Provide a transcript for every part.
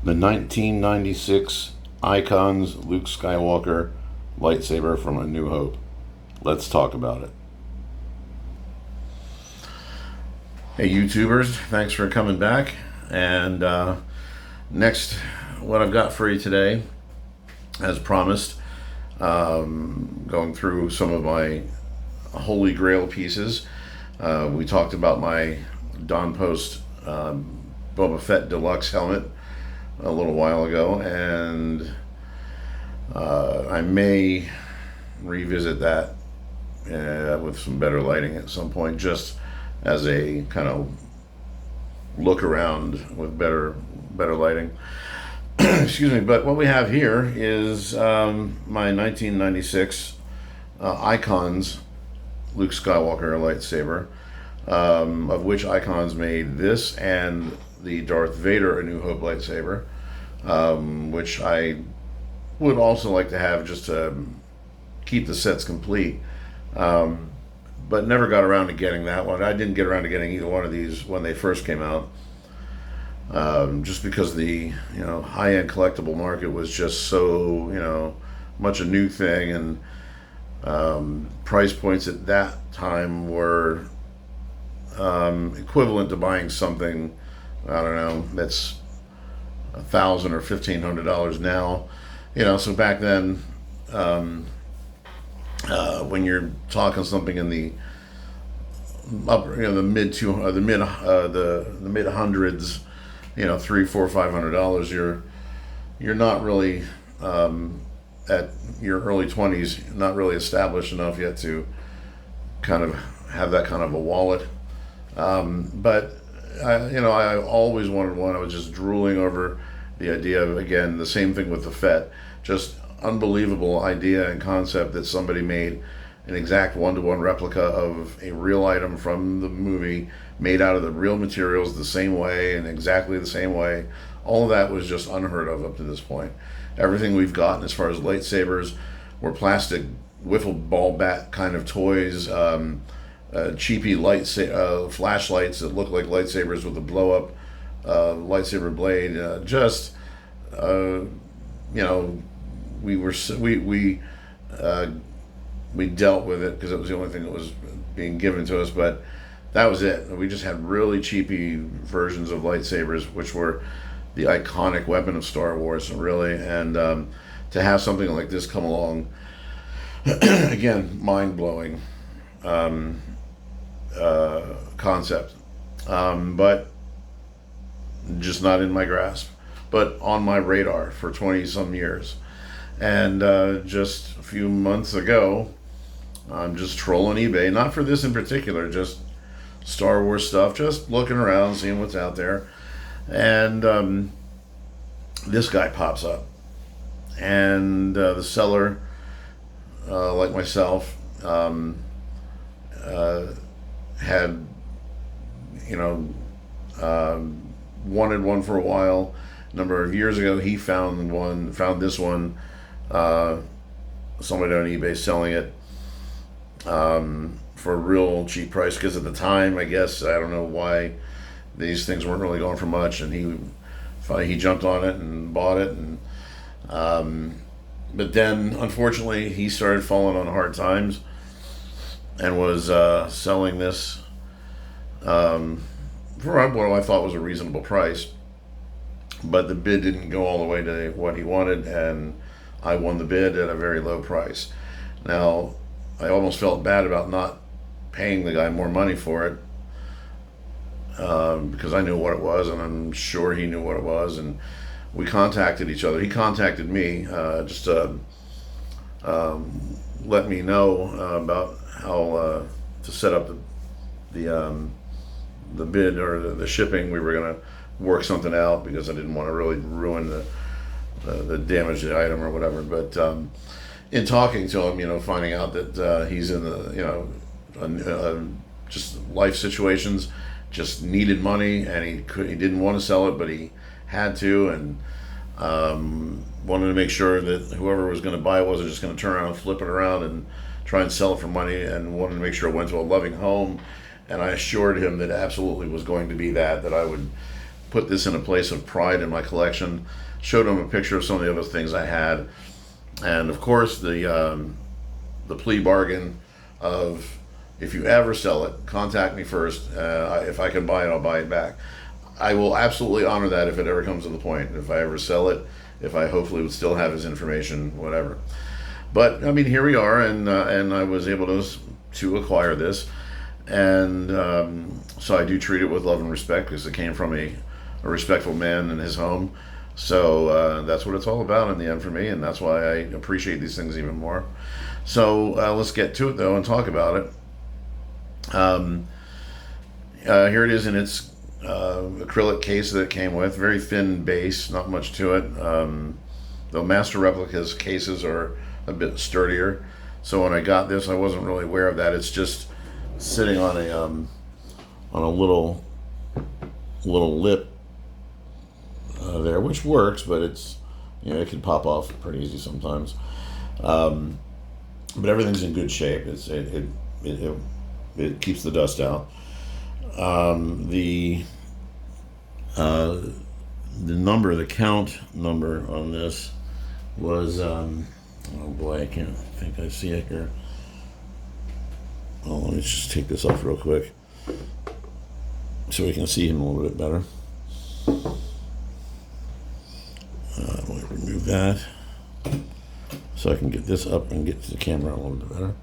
The 1996 Icons Luke Skywalker lightsaber from A New Hope. Let's talk about it. Hey YouTubers, thanks for coming back. And next, what I've got for you today, as promised, going through some of my Holy Grail pieces. We talked about my Don Post Boba Fett Deluxe helmet a little while ago, and I may revisit that with some better lighting at some point, just as a kind of look around with better lighting. Excuse me. But what we have here is my 1996 Icons Luke Skywalker lightsaber, of which Icons made this and the Darth Vader A New Hope lightsaber, which I would also like to have just to keep the sets complete, but never got around to getting that one. I didn't get around to getting either one of these when they first came out, just because the high-end collectible market was just so much a new thing, and price points at that time were equivalent to buying something, I don't know, that's $1,000 or $1,500 now. So back then, when you're talking something in the upper, the mid hundreds, $300, $400, $500, you're not really at your early 20s, not really established enough yet to kind of have that kind of a wallet. But I always wanted one. I was just drooling over the idea of, again, the same thing with the Fett. Just unbelievable idea and concept that somebody made an exact one-to-one replica of a real item from the movie, made out of the real materials the same way and exactly the same way. All of that was just unheard of up to this point. Everything we've gotten as far as lightsabers were plastic wiffle ball bat kind of toys, cheapy flashlights that look like lightsabers with a blow-up lightsaber blade. We dealt with it because it was the only thing that was being given to us, but that was it. We just had really cheapy versions of lightsabers, which were the iconic weapon of Star Wars, really. And to have something like this come along, again, mind-blowing concept, but just not in my grasp, but on my radar for 20-some years. And just a few months ago, I'm just trolling eBay, not for this in particular, just Star Wars stuff, just looking around, seeing what's out there. And this guy pops up. And the seller, like myself, had, wanted one for a while. A number of years ago, he found this one, somebody on eBay selling it for a real cheap price, because at the time, I guess, I don't know why these things weren't really going for much, and he jumped on it and bought it, and but then unfortunately he started falling on hard times and was selling this for what I thought was a reasonable price, but the bid didn't go all the way to what he wanted, and I won the bid at a very low price. Now, I almost felt bad about not paying the guy more money for it, because I knew what it was, and I'm sure he knew what it was, and we contacted each other. He contacted me just to let me know about how to set up the bid or the shipping. We were going to work something out because I didn't want to really ruin the damage the item or whatever. But in talking to him, finding out that he's in the just life situations, just needed money, and he didn't want to sell it, but he had to, and wanted to make sure that whoever was going to buy it wasn't just going to turn around and flip it around and try and sell it for money, and wanted to make sure it went to a loving home. And I assured him that absolutely was going to be that I would put this in a place of pride in my collection. Showed him a picture of some of the other things I had, and of course the plea bargain of, if you ever sell it, contact me first. If I can buy it, I'll buy it back. I will absolutely honor that if it ever comes to the point. If I ever sell it, if I hopefully would still have his information, whatever. But I mean, here we are, and I was able to acquire this, and so I do treat it with love and respect because it came from a respectful man in his home. So that's what it's all about in the end for me, and that's why I appreciate these things even more. So let's get to it though and talk about it. Here it is in its acrylic case that it came with. Very thin base, not much to it. The Master Replicas cases are a bit sturdier. So when I got this, I wasn't really aware of that. It's just sitting on a little lip there, which works, but it's, you know, it can pop off pretty easy sometimes. But everything's in good shape. It keeps the dust out. The number, the count number on this was oh boy, I can't think I see it here. Oh, let me just take this off real quick so we can see him a little bit better. Let me remove that so I can get this up and get to the camera a little bit better.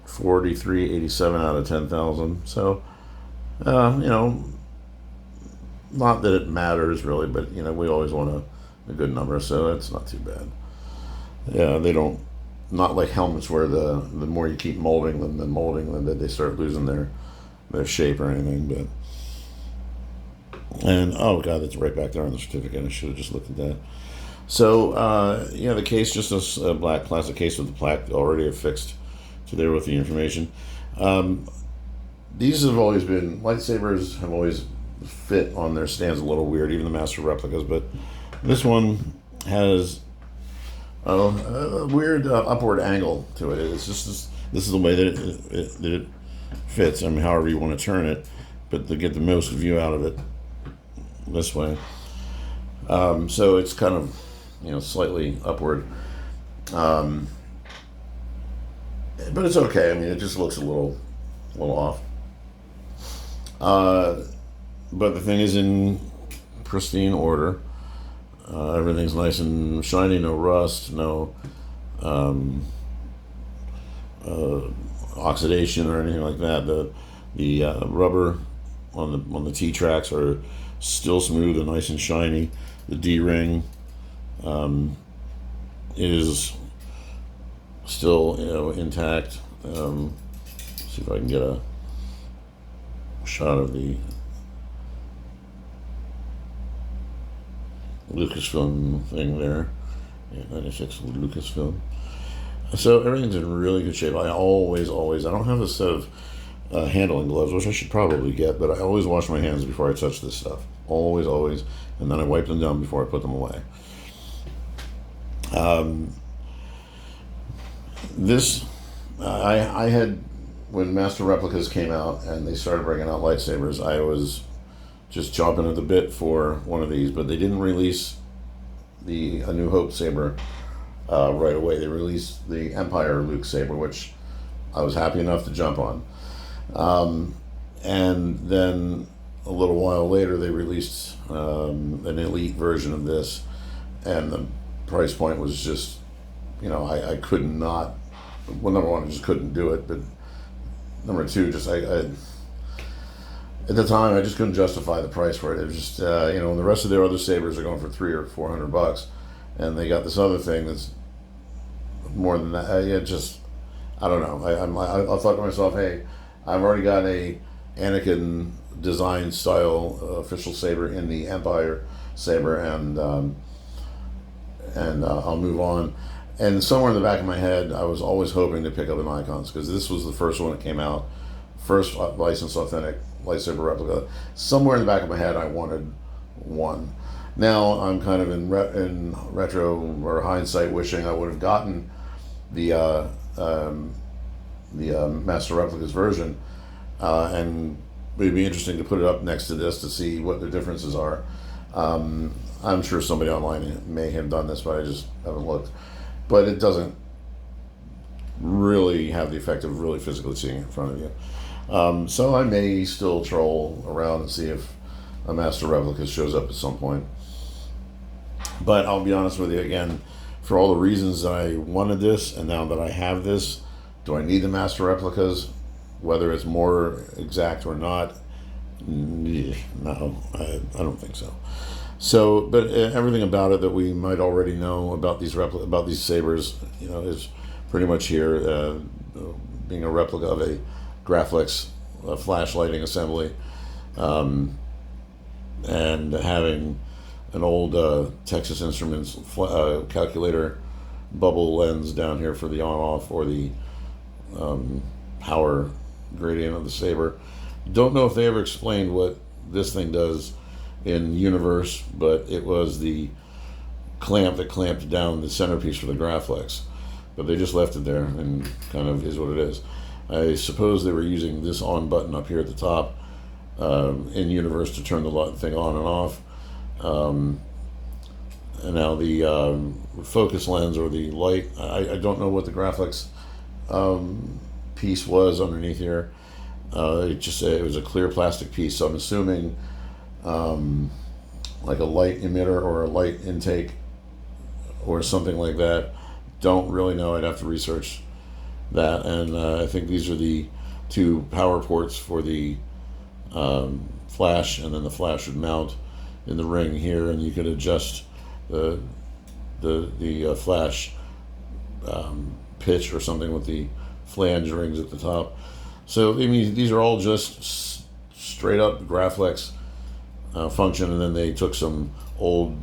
4387 out of 10,000. So, you know, not that it matters really, but you know, we always want a good number, so it's not too bad. Yeah, they don't, not like helmets where the more you keep molding them, that they start losing their shape or anything. But, and oh god, that's right back there on the certificate. I should have just looked at that. So yeah, the case, just a black plastic case with the plaque already affixed to there with the information. These have always been, lightsabers have always fit on their stands a little weird, even the Master Replicas, but this one has a weird upward angle to it. It's just this is the way that it fits. I mean, however you want to turn it, but to get the most view out of it this way. So it's kind of, you know, slightly upward. But it's okay. I mean, it just looks a little off. But the thing is in pristine order. Everything's nice and shiny, no rust, no oxidation or anything like that. The rubber on the T-tracks are still smooth and nice and shiny. The D-ring is still, you know, intact. See if I can get a shot of the Lucasfilm thing there. Yeah, 96 Lucasfilm. So everything's in really good shape. I always, I don't have a set of handling gloves, which I should probably get, but I always wash my hands before I touch this stuff. Always, and then I wipe them down before I put them away. This, I had, when Master Replicas came out and they started bringing out lightsabers, I was just chomping at the bit for one of these, but they didn't release the A New Hope saber right away. They released the Empire Luke saber, which I was happy enough to jump on. And then a little while later, they released an elite version of this, and the price point was just, you know, I could not, well, number one, I just couldn't do it, but number two, just I at the time, I just couldn't justify the price for it. It was just, you know, and the rest of their other sabers are going for $300 or $400, and they got this other thing that's more than that. It just, I don't know. I thought to myself, hey, I've already got a Anakin design style official saber in the Empire saber, and I'll move on. And somewhere in the back of my head, I was always hoping to pick up an Icons, because this was the first one that came out, first licensed authentic lightsaber replica. Somewhere in the back of my head, I wanted one. Now I'm kind of in retro or hindsight wishing I would have gotten the Master Replicas version, and it'd be interesting to put it up next to this to see what the differences are. I'm sure somebody online may have done this, but I just haven't looked. But it doesn't really have the effect of really physically seeing it in front of you. So I may still troll around and see if a Master Replica shows up at some point. But I'll be honest with you again, for all the reasons that I wanted this, and now that I have this, do I need the Master Replicas? Whether it's more exact or not, no, I don't think so. So, but everything about it that we might already know about these sabers, is pretty much here. Being a replica of a Graflex flash lighting assembly, and having an old Texas Instruments calculator bubble lens down here for the on-off or the power gradient of the saber. Don't know if they ever explained what this thing does in universe, but it was the clamp that clamped down the centerpiece for the Graflex. But they just left it there, and kind of is what it is. I suppose they were using this on button up here at the top in universe to turn the thing on and off. And now the focus lens or the light, I don't know what the Graflex piece was underneath here. It was a clear plastic piece, so I'm assuming like a light emitter or a light intake or something like that. Don't really know. I'd have to research that. And I think these are the two power ports for the flash, and then the flash would mount in the ring here, and you could adjust the flash pitch or something with the flange rings at the top. So I mean, these are all just straight up Graflex function, and then they took some old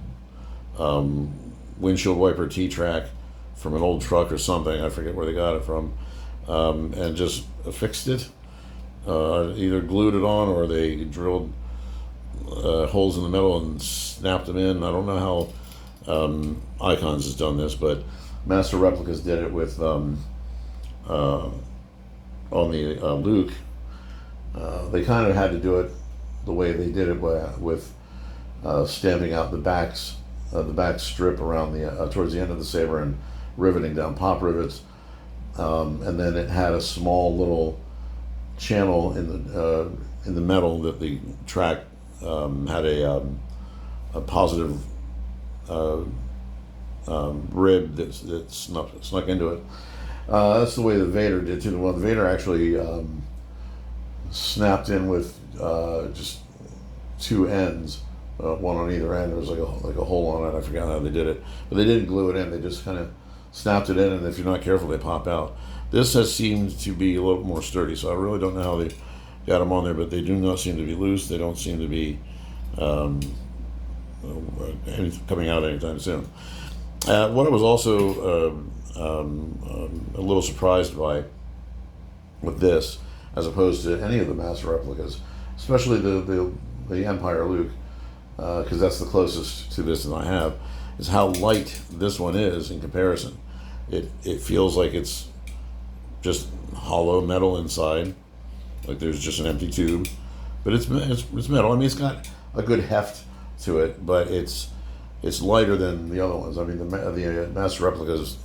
windshield wiper T-track from an old truck or something, I forget where they got it from, and just affixed it, either glued it on or they drilled holes in the metal and snapped them in. I don't know how Icons has done this, but Master Replicas did it with on the Luke. They kind of had to do it the way they did it with stamping out the back strip around the towards the end of the saber and riveting down pop rivets, and then it had a small little channel in the metal that the track had a positive rib that snuck into it. That's the way the Vader did too. Well, the Vader actually snapped in with just two ends, one on either end. There was like a hole on it. I forgot how they did it, but they didn't glue it in. They just kind of snapped it in, and if you're not careful, they pop out. This has seemed to be a little more sturdy, so I really don't know how they got them on there, but they do not seem to be loose. They don't seem to be coming out anytime soon. What I was also a little surprised by with this, as opposed to any of the Master Replicas, especially the Empire Luke, because that's the closest to this that I have, is how light this one is in comparison. It feels like it's just hollow metal inside, like there's just an empty tube, but it's metal. I mean, it's got a good heft to it, but it's lighter than the other ones. I mean, the Master Replicas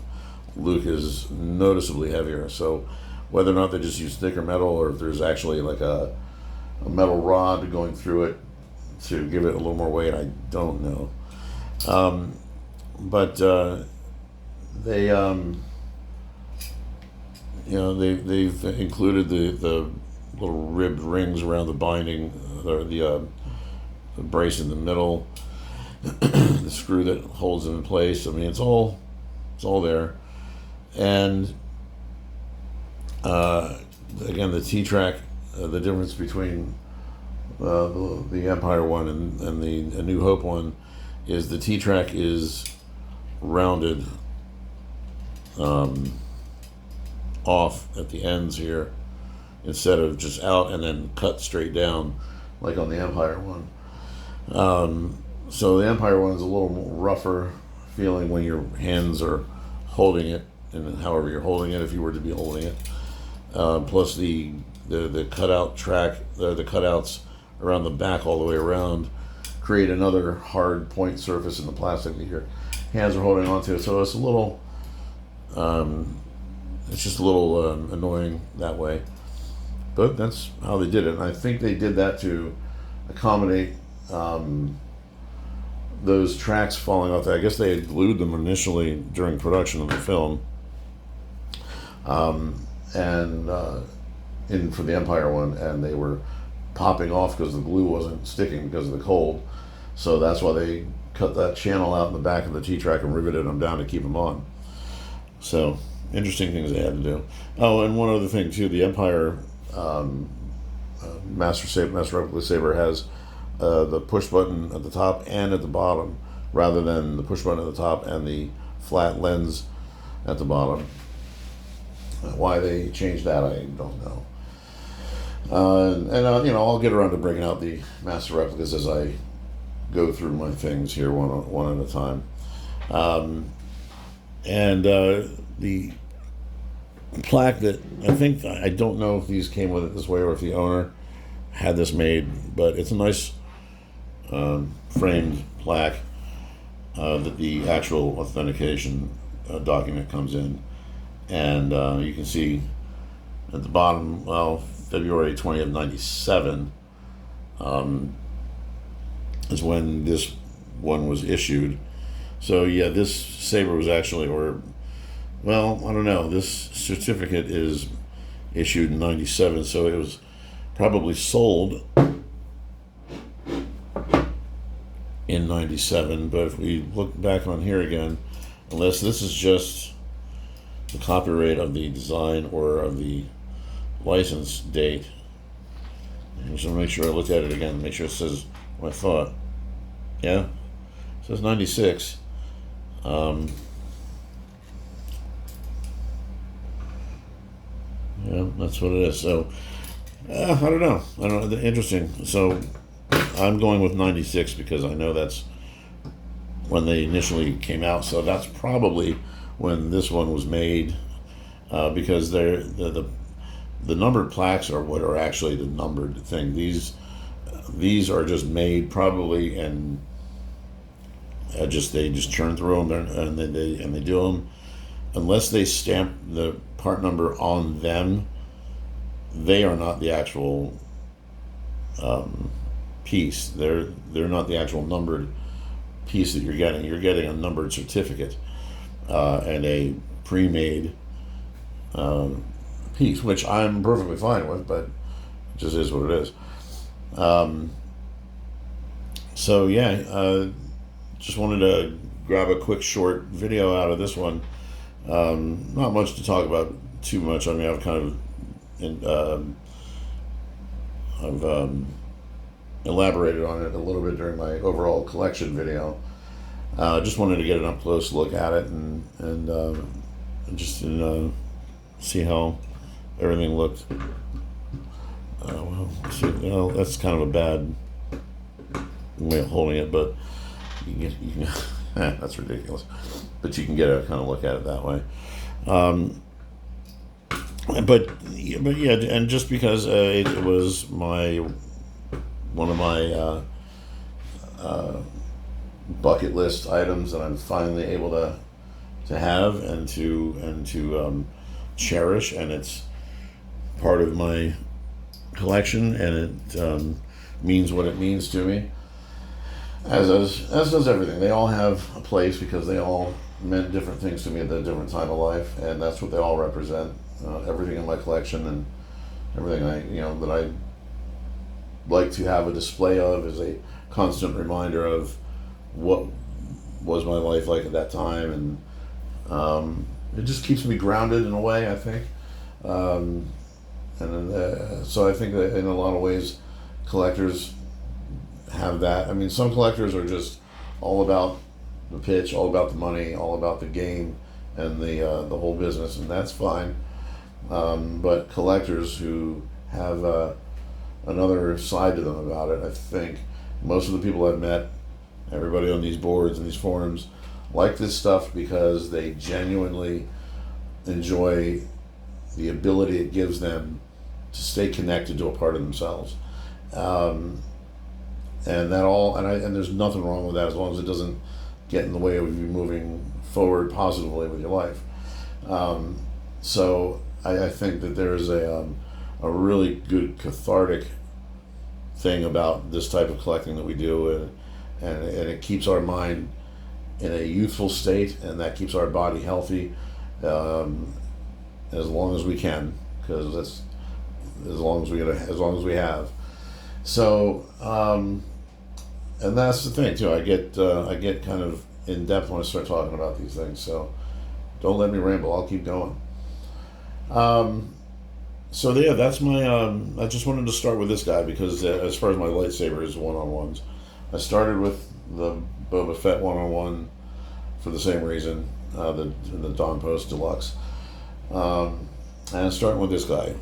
Luke is noticeably heavier. So whether or not they just use thicker metal, or if there's actually like a metal rod going through it to give it a little more weight, I don't know. But they've included the little ribbed rings around the binding, the brace in the middle, the screw that holds them in place. I mean, it's all there. And again, the T-track, the difference between the Empire one and the A New Hope one is the T-track is rounded off at the ends here, instead of just out and then cut straight down like on the Empire one. So the Empire one is a little more rougher feeling when your hands are holding it, and however you're holding it, if you were to be holding it. Plus the the cutout track, the cutouts around the back all the way around create another hard point surface in the plastic that your hands are holding onto. So it's a little, it's just a little annoying that way. But that's how they did it. And I think they did that to accommodate those tracks falling off. I guess they had glued them initially during production of the film, and for the Empire one, and they were popping off because the glue wasn't sticking because of the cold. So that's why they cut that channel out in the back of the T-track and riveted them down to keep them on. So interesting things they had to do. Oh, and one other thing too, the Empire Master Replica Saber has the push button at the top and at the bottom, rather than the push button at the top and the flat lens at the bottom. Why they changed that, I don't know. I'll get around to breaking out the Master Replicas as I go through my things here one at a time. The plaque that I don't know if these came with it this way or if the owner had this made, but it's a nice framed plaque that the actual authentication document comes in, and you can see at the bottom, February 20th, 97 is when this one was issued. So yeah, this saber was actually, I don't know, this certificate is issued in 97, so it was probably sold in 97. But if we look back on here again, unless this is just the copyright of the design or of the license date, I just want to make sure I looked at it again, make sure it says what I thought. Yeah, it says 96. Yeah, that's what it is. So I don't know. Interesting. So I'm going with 96 because I know that's when they initially came out. So that's probably when this one was made, because the numbered plaques are what are actually the numbered thing. These are just made probably, and they just churn through them and they do them. Unless they stamp the part number on them, they are not the actual piece. They're not the actual numbered piece that you're getting. You're getting a numbered certificate and a pre-made piece, which I'm perfectly fine with, but it just is what it is. So yeah, just wanted to grab a quick short video out of this one. Not much to talk about too much. I mean, I've kind of elaborated on it a little bit during my overall collection video. Just wanted to get an up close look at it and just see how everything looked. That's kind of a bad way of holding it, but you can that's ridiculous. But you can get a kind of look at it that way. But yeah, and just because it was one of my bucket list items that I'm finally able to have and to cherish, and it's part of my collection, and it means what it means to me. As does everything. They all have a place because they all meant different things to me at a different time of life, and that's what they all represent. Everything in my collection and everything that I like to have a display of is a constant reminder of what was my life like at that time, and it just keeps me grounded in a way, I think. So I think that in a lot of ways, collectors have that. I mean, some collectors are just all about the pitch, all about the money, all about the game, and the whole business, and that's fine. But collectors who have another side to them about it, I think most of the people I've met, everybody on these boards and these forums, like this stuff because they genuinely enjoy the ability it gives them stay connected to a part of themselves. Um, and that all, and there's nothing wrong with that as long as it doesn't get in the way of you moving forward positively with your life. So I think that there's a really good cathartic thing about this type of collecting that we do, and it keeps our mind in a youthful state, and that keeps our body healthy, as long as we can, because that's as long as we have. So, and that's the thing too. I get kind of in depth when I start talking about these things. So don't let me ramble. I'll keep going. So yeah, that's my. I just wanted to start with this guy because as far as my lightsabers one-on-ones, I started with the Boba Fett one-on-one for the same reason, the Dawn Post Deluxe, and starting with this guy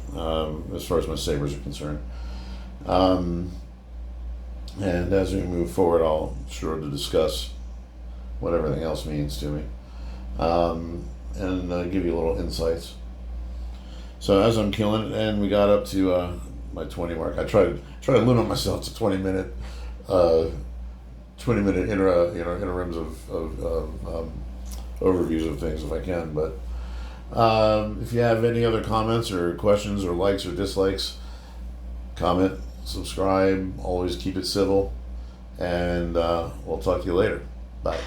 as far as my sabers are concerned. And as we move forward, I'll sure to discuss what everything else means to me, and give you little insights. So as I'm killing it, and we got up to my 20 mark, I try to limit myself to 20-minute interims of overviews of things if I can. But if you have any other comments or questions or likes or dislikes, comment, subscribe, always keep it civil, and we'll talk to you later. Bye.